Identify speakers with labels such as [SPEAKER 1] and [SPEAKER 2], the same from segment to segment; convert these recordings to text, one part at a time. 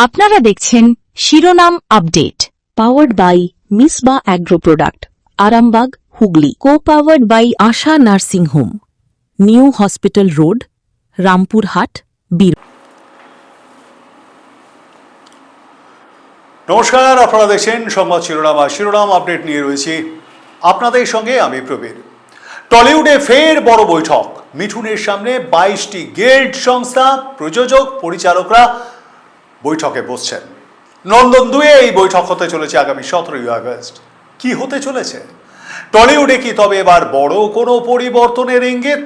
[SPEAKER 1] আপনারা দেখছেন শিরোনাম update, powered by Misba agro product, Arambagh, Hooghly. Co powered by Asha nursing home, new hospital road, Rampurhat, বীর।
[SPEAKER 2] নমস্কার, আপনারা দেখছেন সংবাদ শিরোনাম। আর শিরোনাম আপডেট নিয়ে রয়েছি আপনাদের সঙ্গে আমি প্রবীর। টলিউডে ফের বড় বৈঠক। মিঠুনের সামনে 22টি গিল্ড সংস্থা, প্রযোজক, পরিচালকরা বৈঠকে বসছেন। নন্দন 2-এ এই বৈঠক হতে চলেছে আগামী 17ই আগস্ট। কি হতে চলেছে? টলিউডে কি তবে এবার বড় কোনো পরিবর্তনের ইঙ্গিত?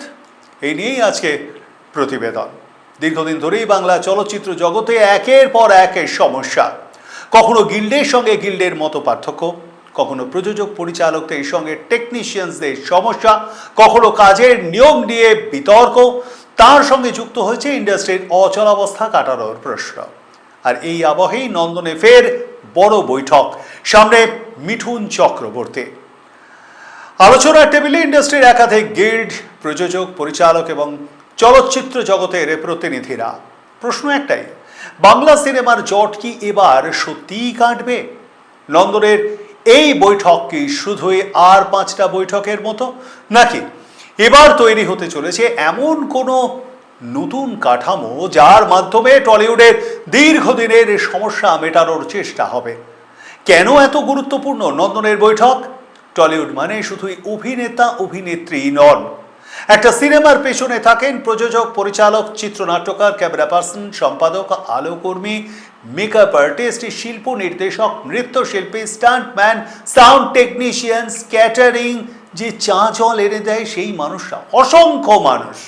[SPEAKER 2] এই নিয়েই আজকে প্রতিবেদন। দীর্ঘদিন ধরেই বাংলা চলচ্চিত্র জগতে একের পর একের সমস্যা। কখনো গিল্ডের সঙ্গে গিল্ডের মতো পার্থক্য, কখনো প্রযোজক পরিচালকদের সঙ্গে টেকনিশিয়ানসদের সমস্যা, কখনো কাজের নিয়ম নিয়ে বিতর্ক, তার সঙ্গে যুক্ত হয়েছে ইন্ডাস্ট্রির অচলাবস্থা কাটানোর প্রশ্ন। আর এই আবহেই নন্দনে ফের বড় বৈঠক, সামনে মিঠুন চক্রবর্তী। আলোচনার টেবিলে ইন্ডাস্ট্রির একাধিক গিল্ড, প্রযোজক, পরিচালক এবং চলচ্চিত্র জগতের প্রতিনিধিরা। প্রশ্ন একটাই, বাংলা সিনেমার জট কি এবার সত্যিই কাটবে? নন্দনের এই বৈঠক কি শুধুই আর 5টা বৈঠকের মতো, নাকি এবার তৈরি হতে চলেছে এমন কোনো নতুন কাঠামো যার মাধ্যমে টলিউডের দীর্ঘদিনের সমস্যা মেটানোর চেষ্টা হবে? কেন এত গুরুত্বপূর্ণ নন্দনের বৈঠক? টলিউড মানে শুধুই অভিনেতা অভিনেত্রী নন। একটা সিনেমার পেছনে থাকেন প্রযোজক, পরিচালক, চিত্রনাট্যকার, ক্যামেরা পার্সন, সম্পাদক, আলোককর্মী, মেকআপ আর্টিস্ট, শিল্প নির্দেশক, নৃত্যশিল্পী, স্টান্টম্যান, সাউন্ড টেকনিশিয়ান, ক্যাটারিং, যে চা জল এনে দেয় সেই মানুষরা, অসংখ্য মানুষ।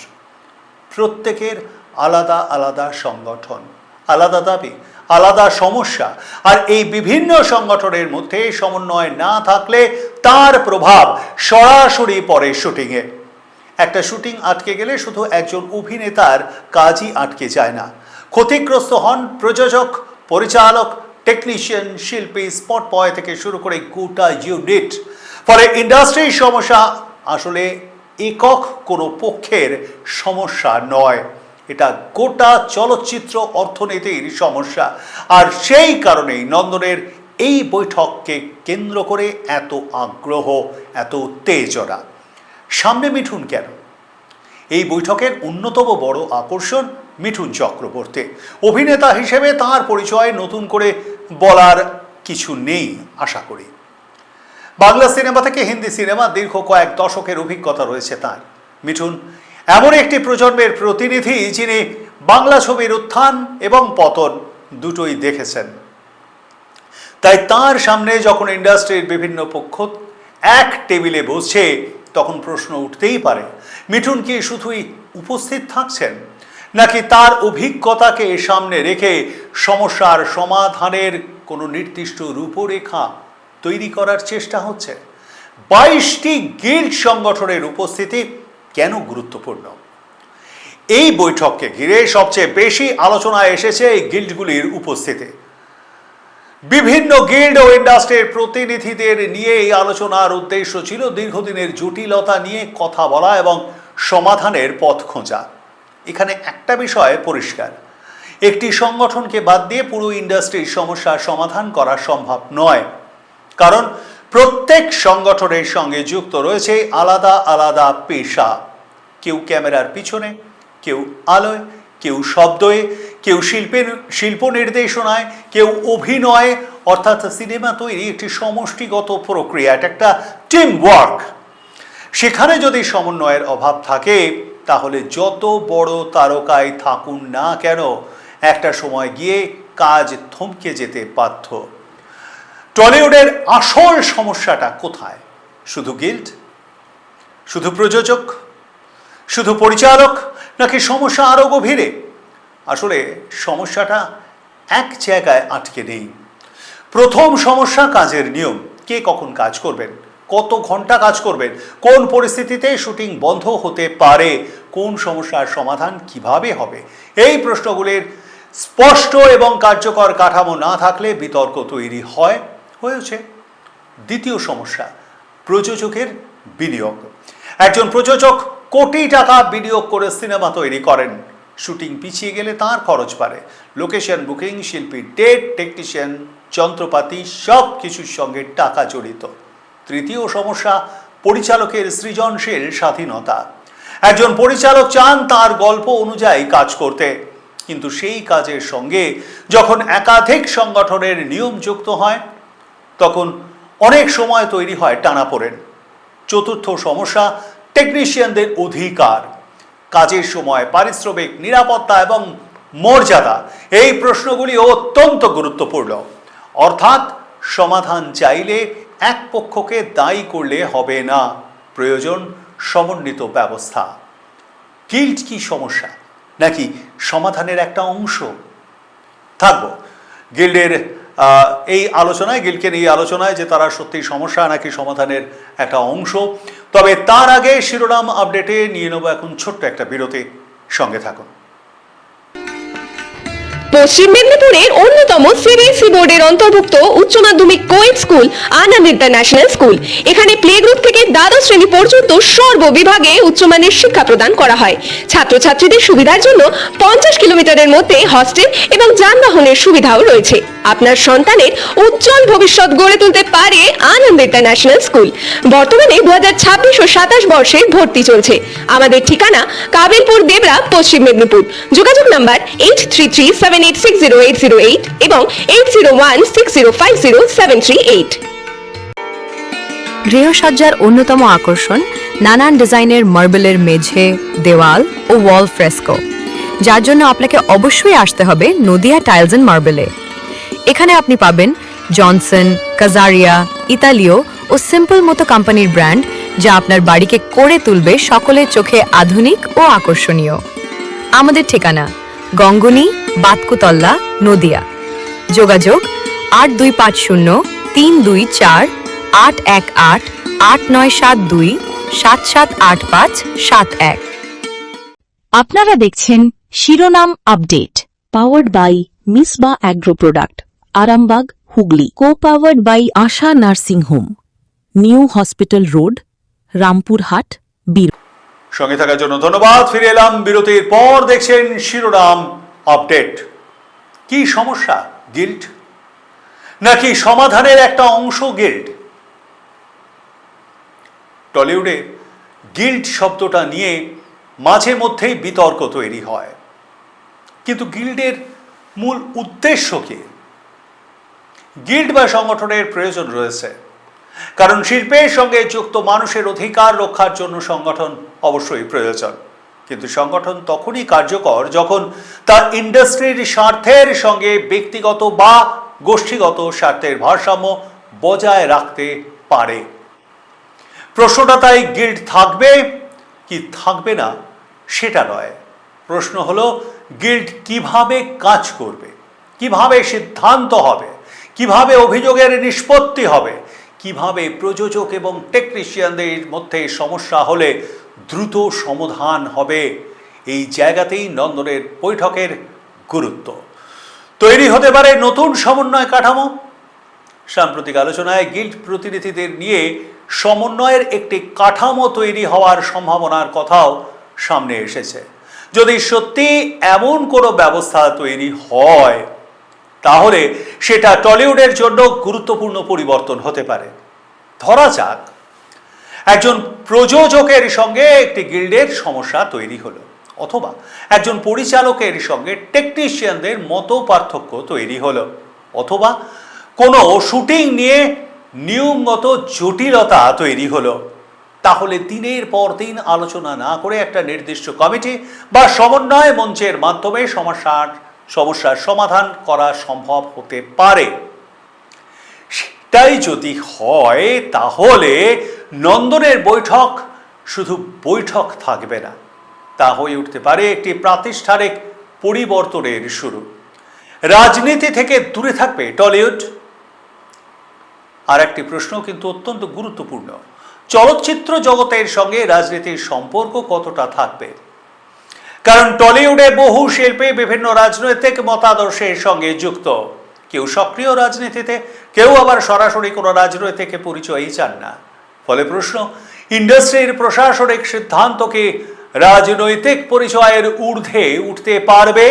[SPEAKER 2] প্রত্যেকের আলাদা আলাদা সংগঠন, আলাদা দাবি, আলাদা সমস্যা। আর এই বিভিন্ন সংগঠনের মধ্যে সমন্বয় না থাকলে তার প্রভাব সরাসরি পড়ে শুটিংয়ে। একটা শুটিং আটকে গেলে শুধু একজন অভিনেতার কাজই আটকে যায় না, ক্ষতিগ্রস্ত হন প্রযোজক, পরিচালক, টেকনিশিয়ান, শিল্পী, স্পট বয় থেকে শুরু করে গোটা ইউনিট। ফলে ইন্ডাস্ট্রির সমস্যা আসলে একক কোনো পক্ষের সমস্যা নয়, এটা গোটা চলচ্চিত্র অর্থনীতির সমস্যা। আর সেই কারণেই নন্দনের এই বৈঠককে কেন্দ্র করে এত আগ্রহ, এত উত্তেজনা। সামনে মিঠুন কেন? এই বৈঠকের অন্যতম বড় আকর্ষণ মিঠুন চক্রবর্তী। অভিনেতা হিসেবে তাঁর পরিচয় নতুন করে বলার কিছু নেই আশা করি। বাংলা সিনেমা থেকে হিন্দি সিনেমা দীর্ঘ কয়েক দশকের অভিজ্ঞতা রয়েছে তাঁর। মিঠুন এমন একটি প্রজন্মের প্রতিনিধি যিনি বাংলা ছবির উত্থান এবং পতন দুটোই দেখেছেন। তাই তার সামনে যখন ইন্ডাস্ট্রির বিভিন্ন পক্ষ এক টেবিলে বসছে, তখন প্রশ্ন উঠতেই পারে, মিঠুন কি শুধুই উপস্থিত থাকছেন, নাকি তার অভিজ্ঞতাকে সামনে রেখে সমস্যার সমাধানের কোনো নির্দিষ্ট রূপরেখা তৈরি করার চেষ্টা হচ্ছে? 22টি গিল্ড সংগঠনের উপস্থিতি কেন গুরুত্বপূর্ণ? এই বৈঠককে ঘিরে সবচেয়ে বেশি আলোচনায় এসেছে এই গিল্ডগুলির উপস্থিতি। বিভিন্ন গিল্ড ও ইন্ডাস্ট্রির প্রতিনিধিদের নিয়ে এই আলোচনার উদ্দেশ্য ছিল দীর্ঘদিনের জটিলতা নিয়ে কথা বলা এবং সমাধানের পথ খোঁজা। এখানে একটা বিষয় পরিষ্কার, একটি সংগঠনকে বাদ দিয়ে পুরো ইন্ডাস্ট্রির সমস্যার সমাধান করা সম্ভব নয়, কারণ প্রত্যেক সংগঠনের সঙ্গে যুক্ত রয়েছে আলাদা আলাদা পেশা। কেউ ক্যামেরার পিছনে, কেউ আলোয়, কেউ শব্দে, কেউ শিল্প নির্দেশনায়, কেউ অভিনয়। অর্থাৎ সিনেমা তৈরি একটি সমষ্টিগত প্রক্রিয়া, এটা একটা টিম ওয়ার্ক। সেখানে যদি সমন্বয়ের অভাব থাকে, তাহলে যত বড় তারকাই থাকুন না কেন, একটা সময় গিয়ে কাজ থমকে যেতে বাধ্য। টলিউডের আসল সমস্যাটা কোথায়? শুধু গিল্ড, শুধু প্রযোজক, শুধু পরিচালক, নাকি সমস্যা আরও গভীরে? আসলে সমস্যাটা এক জায়গায় আটকে নেই। প্রথম সমস্যা কাজের নিয়ম। কে কখন কাজ করবেন, কত ঘন্টা কাজ করবেন, কোন পরিস্থিতিতে শুটিং বন্ধ হতে পারে, কোন সমস্যার সমাধান কিভাবে হবে? এই প্রশ্নগুলির স্পষ্ট এবং কার্যকর কাঠামো না থাকলে বিতর্ক তৈরি হয়েছে। দ্বিতীয় সমস্যা, প্রযোজকের বিনিয়োগ। একজন প্রযোজক কোটি টাকা বিনিয়োগ করে সিনেমা তৈরি করেন, শুটিং পিছিয়ে গেলে তার খরচ বাড়ে, লোকেশন বুকিং, শিল্পীর ডেট, টেকনিশিয়ান, যন্ত্রপাতি সব কিছুর সঙ্গে টাকা জড়িত। তৃতীয় সমস্যা, পরিচালকের সৃজনশীল স্বাধীনতা। একজন পরিচালক চান তার গল্প অনুযায়ী কাজ করতে, কিন্তু সেই কাজের সঙ্গে যখন একাধিক সংগঠনের নিয়ম যুক্ত হয় তখন অনেক সময় তৈরি হয় টানাপোড়েন। চতুর্থ সমস্যা, টেকনিশিয়ানদের অধিকার। কাজের সময় পারিশ্রমিক, নিরাপত্তা এবং মর্যাদা, এই প্রশ্নগুলি অত্যন্ত গুরুত্বপূর্ণ। অর্থাৎ সমাধান চাইলে এক পক্ষকে দায়ী করলে হবে না, প্রয়োজন সমন্বিত ব্যবস্থা। গিল্ড কি সমস্যা নাকি সমাধানের একটা অংশ? থাকবো গিল্ডের এই আলোচনায়, গিল্ডকে নিয়ে আলোচনায় যে তারা সত্যি সমস্যা নাকি সমাধানের একটা অংশ। তবে তার আগে শিরোনাম আপডেটে নিয়ে নেব এখন ছোট্ট একটা বিরতি, সঙ্গে থাকুন।
[SPEAKER 3] পশ্চিম মেদিনীপুরের অন্যতম সিবিএসই বোর্ডের অন্তর্ভুক্ত উচ্চ মাধ্যমিক কোয়েড স্কুল আনন্দ ইন্টারন্যাশনাল স্কুল। এখানে প্লে গ্রুপ থেকে দ্বাদশ শ্রেণী পর্যন্ত সর্ববিভাগে উচ্চমানের শিক্ষা প্রদান করা হয়। ছাত্রছাত্রীদের সুবিধার জন্য 50 কিলোমিটারের মধ্যে হস্টেল এবং যানবাহনের সুবিধাও রয়েছে। আপনার সন্তানের উজ্জ্বল ভবিষ্যৎ গড়ে তুলতে পারে আনন্দ ইন্টারন্যাশনাল স্কুল। বর্তমানে 2026 ও 27 বর্ষের ভর্তি চলছে। আমাদের ঠিকানা কাবিলপুর দেবরা, পশ্চিম মেদিনীপুর। যোগাযোগ নাম্বার 8337860808 এবং 8016050738।
[SPEAKER 4] গৃহসজ্জার অন্যতম আকর্ষণ নানান ডিজাইনের মার্বেলের মেঝে, দেওয়াল ও ওয়াল ফ্রেস্কো, যার জন্য আপনাকে অবশ্যই আসতে হবে নদিয়া টাইলস এন্ড মার্বেলে। এখানে আপনি পাবেন জনসন, কাজারিয়া, ইতালীয় ও সিম্পল মতো কোম্পানির ব্র্যান্ড, যা আপনার বাড়িকে করে তুলবে সকলের চোখে আধুনিক ও আকর্ষণীয়। আমাদের ঠিকানা গঙ্গনি, বাতকুতল্লা, নদিয়া। যোগাযোগ 8254-324-818-8972-778571।
[SPEAKER 1] আপনারা দেখছেন শিরোনাম update, powered by Misba agro product, Arambagh, Hooghly. Co powered by Asha nursing home, new hospital road, Rampurhat, বীর।
[SPEAKER 2] সঙ্গে থাকার জন্য ধন্যবাদ। ফিরে এলাম বিরতির পর। দেখছেন শিরোনাম আপডেট। কি সমস্যা গিল্ড নাকি সমাধানের একটা অংশ গিল্ড? টলিউডে গিল্ড শব্দটা নিয়ে মাঝে মধ্যেই বিতর্ক তৈরি হয়, কিন্তু গিল্ডের মূল উদ্দেশ্য কি? গিল্ড বা সংগঠনের প্রয়োজন রয়েছে, কারণ শিল্পের সঙ্গে যুক্ত মানুষের অধিকার রক্ষার জন্য সংগঠন অবশ্যই প্রয়োজন। কিন্তু সংগঠন তখনই কার্যকর যখন তা ইন্ডাস্ট্রির স্বার্থের সঙ্গে ব্যক্তিগত বা গোষ্ঠীগত স্বার্থের ভারসাম্য বজায় রাখতে পারে। প্রশ্নটা তাই গিল্ড থাকবে কি থাকবে না সেটা নয়, প্রশ্ন হলো গিল্ড কিভাবে কাজ করবে, কিভাবে সিদ্ধান্ত হবে, কিভাবে অভিযোগের নিষ্পত্তি হবে, কিভাবে প্রযোজক এবং টেকনিশিয়ানদের মধ্যে সমস্যা হলে দ্রুত সমাধান হবে। এই জায়গাতেই নন্দনের বৈঠকের গুরুত্ব। তৈরি হতে পারে নতুন সমন্বয় কাঠামো। সাম্প্রতিক আলোচনায় গিল্ড প্রতিনিধিদের নিয়ে সমন্বয়ের একটি কাঠামো তৈরি হওয়ার সম্ভাবনার কথাও সামনে এসেছে। যদি সত্যি এমন কোনো ব্যবস্থা তৈরি হয় তাহলে সেটা টলিউডের জন্য গুরুত্বপূর্ণ পরিবর্তন হতে পারে। ধরা যাক একজন প্রযোজকের সঙ্গে একটি গিল্ডের সমস্যা তৈরি হলো, অথবা একজন পরিচালকের সঙ্গে টেকনিশিয়ানদের মতো পার্থক্য তৈরি হলো, অথবা কোনো শুটিং নিয়ে নিয়মগত জটিলতা তৈরি হলো, তাহলে দিনের পর দিন আলোচনা না করে একটা নির্দিষ্ট কমিটি বা সমন্বয় মঞ্চের মাধ্যমে সমস্যার সমাধান করা সম্ভব হতে পারে। সেটাই যদি হয় তাহলে নন্দনের বৈঠক শুধু বৈঠক থাকবে না, তা হয়ে উঠতে পারে একটি প্রাতিষ্ঠানিক পরিবর্তনের শুরু। রাজনীতি থেকে দূরে থাকবে টলিউড। আর একটি প্রশ্ন কিন্তু অত্যন্ত গুরুত্বপূর্ণ, চলচ্চিত্র জগতের সঙ্গে রাজনীতির সম্পর্ক কতটা থাকবে? কারণ টলিউডে বহু শিল্পী বিভিন্ন রাজনৈতিক মতাদর্শের সঙ্গে যুক্ত, কেউ সক্রিয় রাজনীতিতে, কেউ আবার সরাসরি কোনো রাজনৈতিক পরিচয়ই চান না। ফলে প্রশ্ন, ইন্ডাস্ট্রির প্রশাসনিক সিদ্ধান্তকে রাজনৈতিক পরিচয়ের ঊর্ধ্বে উঠতে পারবে?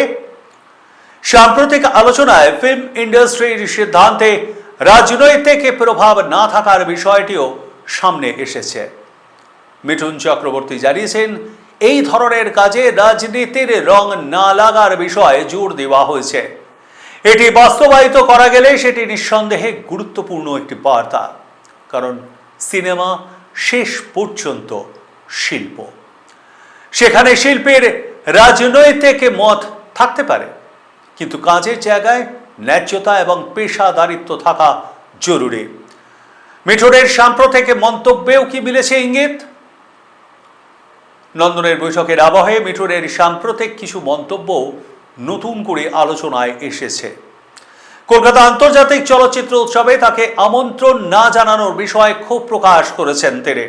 [SPEAKER 2] সাম্প্রতিক আলোচনায় ফিল্ম ইন্ডাস্ট্রির সিদ্ধান্তে রাজনৈতিক প্রভাব না থাকার বিষয়টিও সামনে এসেছে। মিঠুন চক্রবর্তী জানিয়েছেন, এই ধরনের কাজে রাজনীতির রং না লাগার বিষয়ে জোর দেওয়া হয়েছে। এটি বাস্তবায়িত করা গেলে সেটি নিঃসন্দেহে গুরুত্বপূর্ণ একটি বার্তা, কারণ সিনেমা শেষ পর্যন্ত শিল্প। সেখানে শিল্পের রাজনৈতিক মত থাকতে পারে, কিন্তু কাজের জায়গায় ন্যায্যতা এবং পেশাদারিত্ব থাকা জরুরি। মিঠুনের সাম্প্রতিক মন্তব্যেও কি মিলেছে ইঙ্গিত? নন্দনের বৈঠকের আবহে মিঠুনের সাম্প্রতিক কিছু মন্তব্য নতুন করে আলোচনায় এসেছে। কলকাতা আন্তর্জাতিক চলচ্চিত্র উৎসবে তাকে আমন্ত্রণ না জানানোর বিষয়ে ক্ষোভ প্রকাশ করেছেন তিনি।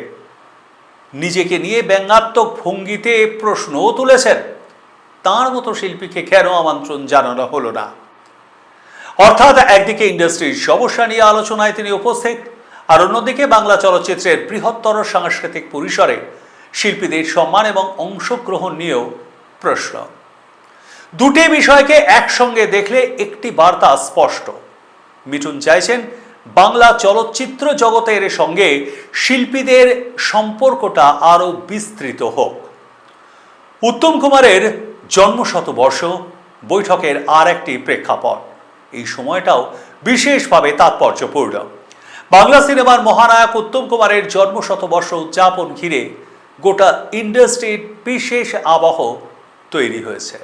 [SPEAKER 2] নিজেকে নিয়ে ব্যঙ্গাত্মক ভঙ্গিতে প্রশ্নও তুলেছেন, তার মতো শিল্পীকে কেন আমন্ত্রণ জানানো হলো না। অর্থাৎ একদিকে ইন্ডাস্ট্রির সমস্যা নিয়ে আলোচনায় তিনি উপস্থিত, আর অন্যদিকে বাংলা চলচ্চিত্রের বৃহত্তর সাংস্কৃতিক পরিসরে শিল্পীদের সম্মান এবং অংশগ্রহণ নিয়েও প্রশ্ন। দুটি বিষয়কে একসঙ্গে দেখলে একটি বার্তা স্পষ্ট। মিঠুন চাইছেন বাংলা চলচ্চিত্র জগতের সঙ্গে শিল্পীদের সম্পর্কটা আরও বিস্তৃত হোক। উত্তম কুমারের জন্মশতবর্ষ বৈঠকের আর একটি প্রেক্ষাপট। এই সময়টাও বিশেষভাবে তাৎপর্যপূর্ণ। বাংলা সিনেমার মহানায়ক উত্তম কুমারের জন্মশতবর্ষ উদযাপন ঘিরে গোটা ইন্ডাস্ট্রির বিশেষ আবহ তৈরি হয়েছে।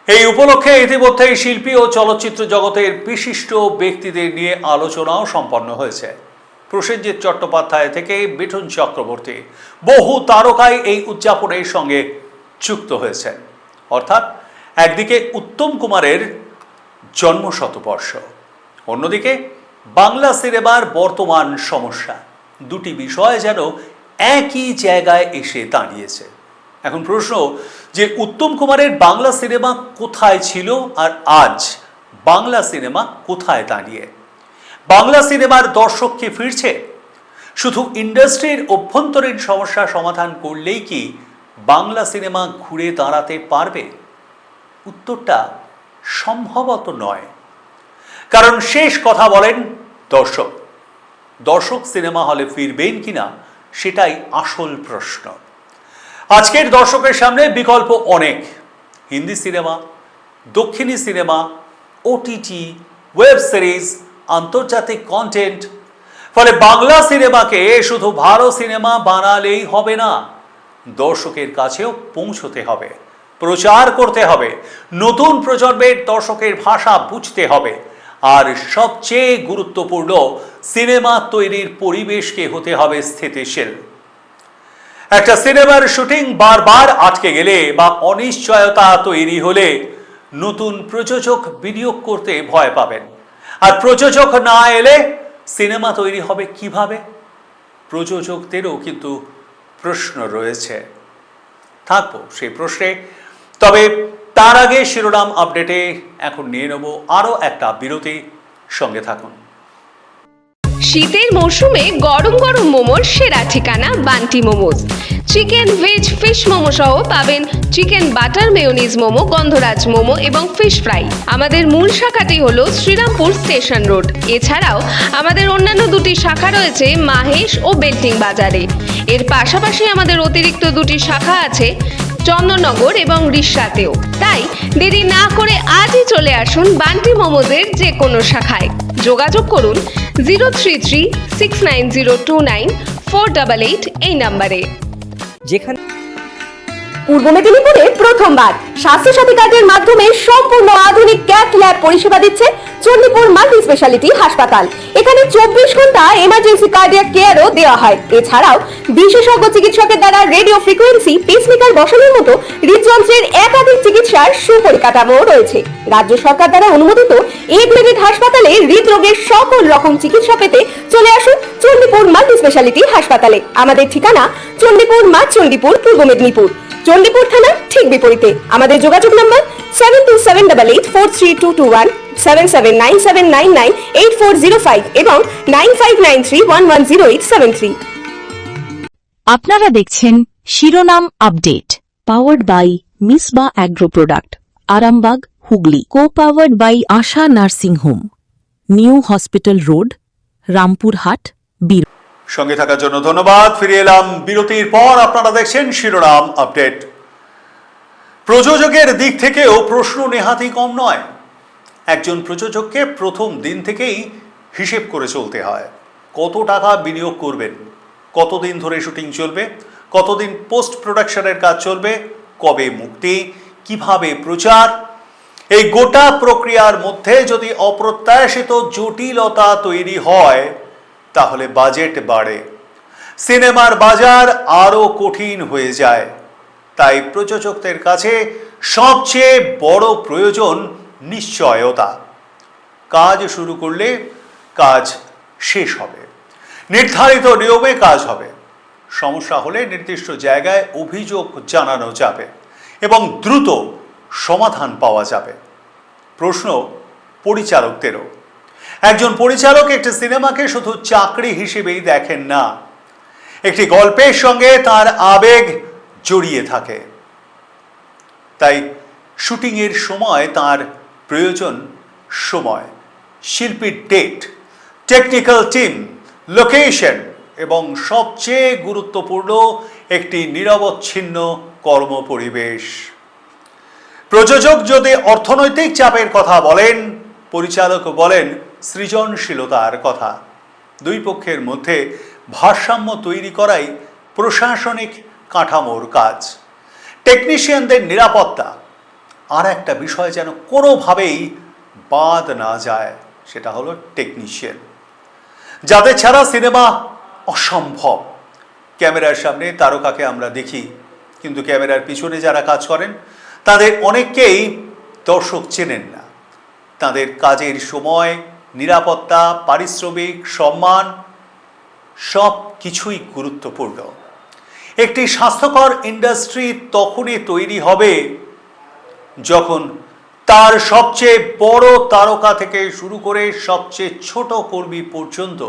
[SPEAKER 2] এই উপলক্ষে ইতিমধ্যেই শিল্পী ও চলচ্চিত্র জগতের বিশিষ্ট ব্যক্তিদের নিয়ে আলোচনাও সম্পন্ন হয়েছে। প্রসেনজিৎ চট্টোপাধ্যায় থেকে মিঠুন চক্রবর্তী, বহু তারকাই এই উদযাপনের সঙ্গে যুক্ত হয়েছেন। অর্থাৎ একদিকে উত্তম কুমারের জন্মশতবর্ষ, অন্যদিকে বাংলা সিনেমার বর্তমান সমস্যা। দুটি বিষয় যেন একই জায়গায় এসে দাঁড়িয়েছে। এখন প্রশ্ন যে উত্তম কুমারের বাংলা সিনেমা কোথায় ছিল আর আজ বাংলা সিনেমা কোথায় দাঁড়িয়ে? বাংলা সিনেমার দর্শক কি ফিরছে? শুধু ইন্ডাস্ট্রির অভ্যন্তরীণ সমস্যা সমাধান করলেই কি বাংলা সিনেমা ঘুরে দাঁড়াতে পারবে? উত্তরটা সম্ভবত নয়, কারণ শেষ কথা বলেন দর্শক। দর্শক সিনেমা হলে ফিরবেন কিনা সেটাই আসল প্রশ্ন। আজকের দর্শকের সামনে বিকল্প অনেক। হিন্দি সিনেমা, দক্ষিণী সিনেমা, ওটিটি, ওয়েব সিরিজ, আন্তর্জাতিক কন্টেন্ট। ফলে বাংলা সিনেমাকে শুধু ভালো সিনেমা বানালেই হবে না, দর্শকের কাছেও পৌঁছতে হবে, প্রচার করতে হবে, নতুন প্রজন্মের দর্শকের ভাষা বুঝতে হবে, আর সবচেয়ে গুরুত্বপূর্ণ সিনেমা তৈরির পরিবেশকে হতে হবে স্থিতিশীল। একটা সিনেমার শুটিং বারবার আটকে গেলে বা অনিশ্চয়তা তৈরি হলে নতুন প্রযোজক বিনিয়োগ করতে ভয় পাবেন। আর প্রযোজক না এলে সিনেমা তৈরি হবে কিভাবে? প্রযোজকদেরও কিন্তু প্রশ্ন রয়েছে। থাকবো সেই প্রশ্নে, তবে তার আগে শিরোনাম আপডেটে এখন নিয়ে নেব আরও একটা বিরতি। সঙ্গে থাকুন।
[SPEAKER 3] শীতের মরশুমে গরম গরম মোমোর সেরা ঠিকানা Bunty momos. Chicken, veg, fish momo সহ পাবেন চিকেন বাটার মেয়োনিজ মোমো, গন্ধরাজ মোমো এবং ফিশ ফ্রাই। আমাদের মূল শাখাটি হলো শ্রীরামপুর স্টেশন রোড। এছাড়াও আমাদের অন্যান্য দুটি শাখা রয়েছে মাহেশ ও বেল্টিং বাজারে। এর পাশাপাশি আমাদের অতিরিক্ত দুটি শাখা আছে চন্দননগর এবং রিষড়াতেও। তাই দেরি না করে আজই চলে আসুন বান্টি মোমোজের যে কোনো শাখায়। যোগাযোগ করুন 03369029488 এই নাম্বারে।
[SPEAKER 5] যেখানে
[SPEAKER 3] পূর্ব মেদিনীপুরে প্রথমবার স্বাস্থ্যসাথী কার্ডের মাধ্যমে সম্পূর্ণ আধুনিক ক্যাথ ল্যাব পরিষেবা দিচ্ছে চণ্ডীপুর মাল্টি স্পেশালিটি হাসপাতাল। এখানে 24 ঘন্টা এমার্জেন্সি কার্ডিয়াক কেয়ারও দেওয়া হয়। এছাড়াও বিশেষজ্ঞ চিকিৎসকের দ্বারা রেডিও ফ্রিকোয়েন্সি পেসমেকার বসানোর মতো হৃদযন্ত্রের একাধিক চিকিৎসার সুপরিকাঠামো রয়েছে। রাজ্য সরকার দ্বারা অনুমোদিত এ গ্রেডেড হাসপাতালে হৃদরোগের সকল রকম চিকিৎসা পেতে চলে আসুন চণ্ডীপুর মাল্টি স্পেশালিটি হাসপাতালে। আমাদের ঠিকানা চণ্ডীপুর মাঠ চণ্ডীপুর, পূর্ব মেদিনীপুর, চণ্ডীপুর থানার ঠিক বিপরীতে। আমাদের যোগাযোগ নম্বর 7278843221, 7797998405 এবং 9593110873।
[SPEAKER 1] আপনারা দেখছেন শিরোনাম update powered by Misba agro product Arambagh Hooghly co powered by Asha nursing home new hospital road Rampurhat বীর
[SPEAKER 2] সঙ্গে থাকার জন্য ধন্যবাদ। ফিরে এলাম বিরতির পর। আপনারা দেখছেন শিরোনাম আপডেট। প্রযোজকের দিক থেকেও প্রশ্ন নেহাতই কম নয়। একজন প্রযোজককে প্রথম দিন থেকেই হিসেব করে চলতে হয়। কত টাকা বিনিয়োগ করবেন, কতদিন ধরে শুটিং চলবে, কতদিন পোস্ট প্রোডাকশনের কাজ চলবে, কবে মুক্তি, কিভাবে প্রচার, এই গোটা প্রক্রিয়ার মধ্যে যদি অপ্রত্যাশিত জটিলতা তৈরি হয় তাহলে বাজেট বাড়ে, সিনেমার বাজার আরও কঠিন হয়ে যায়। তাই প্রযোজকদের কাছে সবচেয়ে বড় প্রয়োজন নিশ্চয়তা। কাজ শুরু করলে কাজ শেষ হবে, নির্ধারিত নিয়মে কাজ হবে, সমস্যা হলে নির্দিষ্ট জায়গায় অভিযোগ জানানো যাবে এবং দ্রুত সমাধান পাওয়া যাবে। প্রশ্ন পরিচালকদেরও। একজন পরিচালক একটি সিনেমাকে শুধু চাকরি হিসেবেই দেখেন না, একটি গল্পের সঙ্গে তার আবেগ জড়িয়ে থাকে। তাই শুটিংয়ের সময় তার প্রয়োজন সময়, শিল্পীর ডেট, টেকনিক্যাল টিম, লোকেশন এবং সবচেয়ে গুরুত্বপূর্ণ একটি নিরবচ্ছিন্ন কর্মপরিবেশ। প্রযোজক যদি অর্থনৈতিক চাপের কথা বলেন, পরিচালক বলেন সৃজনশীলতার কথা। দুই পক্ষের মধ্যে ভারসাম্য তৈরি করাই প্রশাসনিক কাঠামোর কাজ। টেকনিশিয়ানদের নিরাপত্তা আর একটা বিষয় যেন কোনোভাবেই বাদ না যায়, সেটা হলো টেকনিশিয়ান, যাদের ছাড়া সিনেমা অসম্ভব। ক্যামেরার সামনে তারকাকে আমরা দেখি, কিন্তু ক্যামেরার পিছনে যারা কাজ করেন তাদের অনেককেই দর্শক চেনেন না। তাদের কাজের সময়, নিরাপত্তা, পারিশ্রমিক, সম্মান সব কিছুই গুরুত্বপূর্ণ। একটি স্বাস্থ্যকর ইন্ডাস্ট্রি তখনই তৈরি হবে যখন তার সবচেয়ে বড় তারকা থেকে শুরু করে সবচেয়ে ছোট কর্মী পর্যন্ত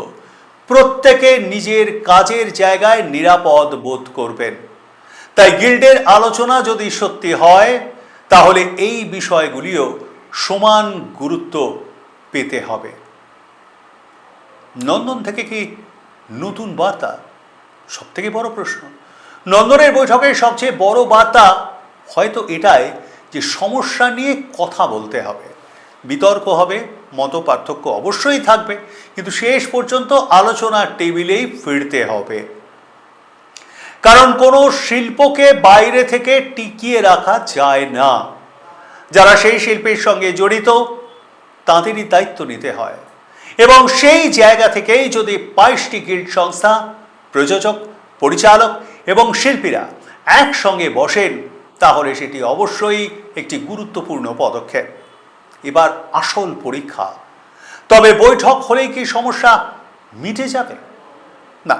[SPEAKER 2] প্রত্যেকে নিজের কাজের জায়গায় নিরাপদ বোধ করবেন। তাই গিল্ডের আলোচনা যদি সত্যি হয় তাহলে এই বিষয়গুলিও সমান গুরুত্ব পেতে হবে। নন্দন থেকে কি নতুন বার্তা? সবথেকে বড় প্রশ্ন। নন্দনের বৈঠকের সবচেয়ে বড় বার্তা হয়তো এটাই যে সমস্যা নিয়ে কথা বলতে হবে, বিতর্ক হবে, মত পার্থক্য অবশ্যই থাকবে, কিন্তু শেষ পর্যন্ত আলোচনার টেবিলেই ফিরতে হবে। কারণ কোনো শিল্পকে বাইরে থেকে টিকিয়ে রাখা যায় না। যারা সেই শিল্পের সঙ্গে জড়িত তাদেরই দায়িত্ব নিতে হয়, এবং সেই জায়গা থেকেই যদি 22টি গিল্ড সংস্থা, প্রযোজক, পরিচালক এবং শিল্পীরা একসঙ্গে বসেন তাহলে সেটি অবশ্যই একটি গুরুত্বপূর্ণ পদক্ষেপ। এবার আসল পরীক্ষা। তবে বৈঠক হলেই কি সমস্যা মিটে যাবে? না,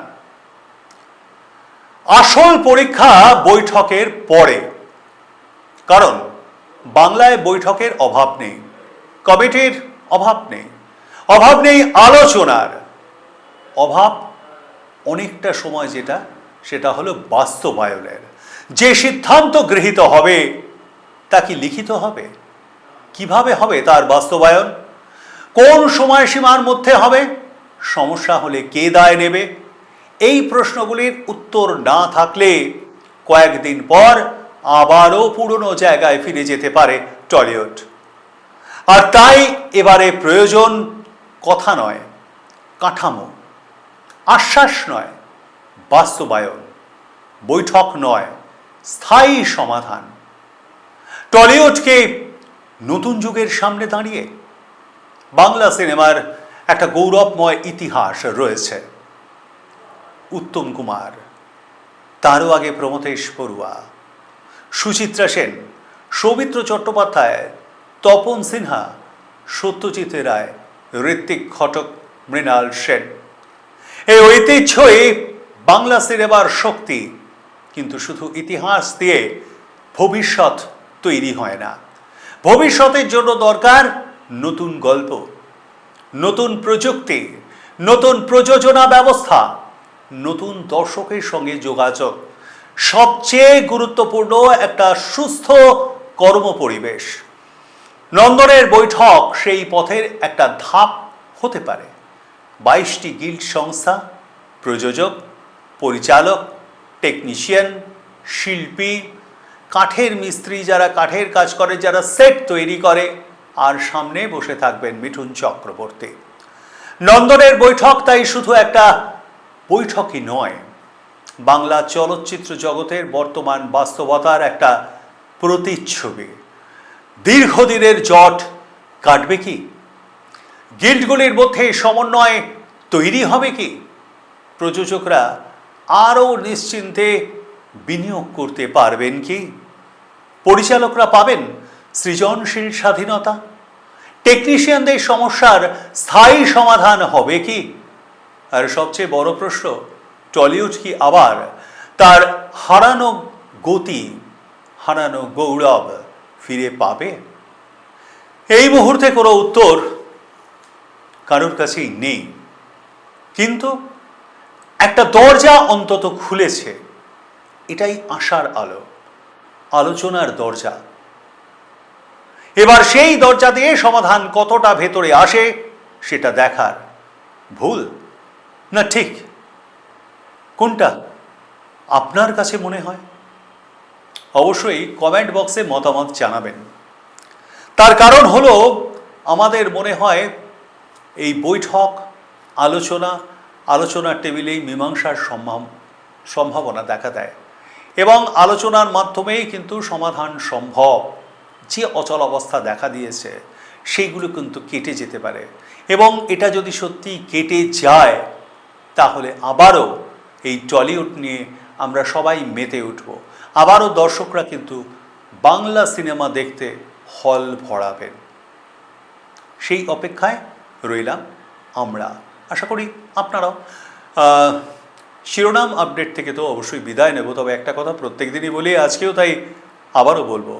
[SPEAKER 2] আসল পরীক্ষা বৈঠকের পরে। কারণ বাংলায় বৈঠকের অভাব নেই, কমিটির অভাব নেই, অভাব নেই আলোচনার। অভাব অনেকটা সময় সেটা হলো বাস্তবায়নের। যে সিদ্ধান্ত গৃহীত হবে তা কি লিখিত হবে? কিভাবে হবে তার বাস্তবায়ন? কোন সময়সীমার মধ্যে হবে? সমস্যা হলে কে দায় নেবে? এই প্রশ্নগুলির উত্তর না থাকলে কয়েকদিন পর আবারও পুরনো জায়গায় ফিরে যেতে পারে টলিউড। আর তাই এবারে প্রয়োজন কথা নয়, কাঠামো, আশ্বাস নয়, বাস্তবায়ন, বৈঠক নয়, স্থায়ী সমাধান। টলিউডকে নতুন যুগের সামনে দাঁড়িয়ে বাংলা সিনেমার একটা গৌরবময় ইতিহাস রয়েছে। উত্তম কুমার, তারও আগে প্রমথেশ বড়ুয়া, সুচিত্রা সেন, সৌমিত্র চট্টোপাধ্যায়, তপন সিনহা, সত্যজিৎ রায়, ঋত্বিক ঘটক, মৃণাল সেন। এই ঐতিহ্যই বাংলা সিনেমার শক্তি। কিন্তু শুধু ইতিহাস দিয়ে ভবিষ্যৎ তৈরি হয় না। ভবিষ্যতের জন্য দরকার নতুন গল্প, নতুন প্রযুক্তি, নতুন প্রযোজনা ব্যবস্থা, নতুন দর্শকের সঙ্গে যোগাযোগ, সবচেয়ে গুরুত্বপূর্ণ একটা সুস্থ কর্মপরিবেশ। নন্দনের বৈঠক সেই পথের একটা ধাপ হতে পারে। 22টি গিল্ড সংস্থা, প্রযোজক, পরিচালক, টেকনিশিয়ান, শিল্পী, কাঠের মিস্ত্রি যারা কাঠের কাজ করে, যারা সেট তৈরি করে, আর সামনে বসে থাকবেন মিঠুন চক্রবর্তী। নন্দনের বৈঠক তাই শুধু একটা বৈঠকই নয়, বাংলা চলচ্চিত্র জগতের বর্তমান বাস্তবতার একটা প্রতিচ্ছবি। দীর্ঘদিনের জট কাটবে কি? গিল্ডগুলির মধ্যে সমন্বয় তৈরি হবে কি? প্রযোজকরা আরও নিশ্চিন্তে বিনিয়োগ করতে পারবেন কি? পরিচালকরা পাবেন সৃজনশীল স্বাধীনতা? টেকনিশিয়ানদের সমস্যার স্থায়ী সমাধান হবে কি? আর সবচেয়ে বড় প্রশ্ন, টলিউড কি আবার তার হারানো গতি, হারানো গৌরব ফিরে পাবে? এই মুহূর্তে কোনো উত্তর কারোর কাছেই নেই, কিন্তু একটা দরজা অন্তত খুলেছে। এটাই আশার আলো, আলোচনার দরজা। এবার সেই দরজা দিয়ে সমাধান কতটা ভেতরে আসে সেটা দেখার। ভুল না ঠিক, কোনটা আপনার কাছে মনে হয়? অবশ্যই কমেন্ট বক্সে মতামত জানাবেন। তার কারণ হলো, আমাদের মনে হয় এই বৈঠক, আলোচনার টেবিলেই মীমাংসার সম্ভাবনা দেখা দেয়, এবং আলোচনার মাধ্যমেই কিন্তু সমাধান সম্ভব। যে অচল অবস্থা দেখা দিয়েছে সেইগুলো কিন্তু কেটে যেতে পারে, এবং এটা যদি সত্যি কেটে যায় তাহলে আবারও এই টলিউড নিয়ে আমরা সবাই মেতে উঠব। আবারও দর্শকরা কিন্তু বাংলা সিনেমা দেখতে হল ভরাবেন। সেই অপেক্ষায় রইলাম আমরা, আশা করি আপনারাও। শিরোনাম আপডেট থেকে তো অবশ্যই বিদায় নেব, তবে একটা কথা প্রত্যেক দিনই বলি, আজকেও তাই আবারও বলবো,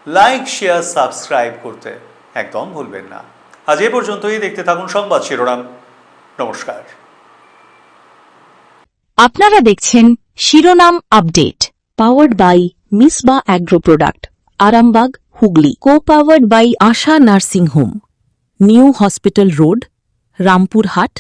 [SPEAKER 2] লাইক, শেয়ার, সাবস্ক্রাইব করতে একদম ভুলবেন না। আজ এ পর্যন্তই। দেখতে থাকুন সংবাদ শিরোনাম। নমস্কার।
[SPEAKER 1] আপনারা দেখছেন শিরোনাম update, powered by Misba agro product, Arambagh, Hooghly. Co powered by Asha nursing home, new hospital road, Rampurhat,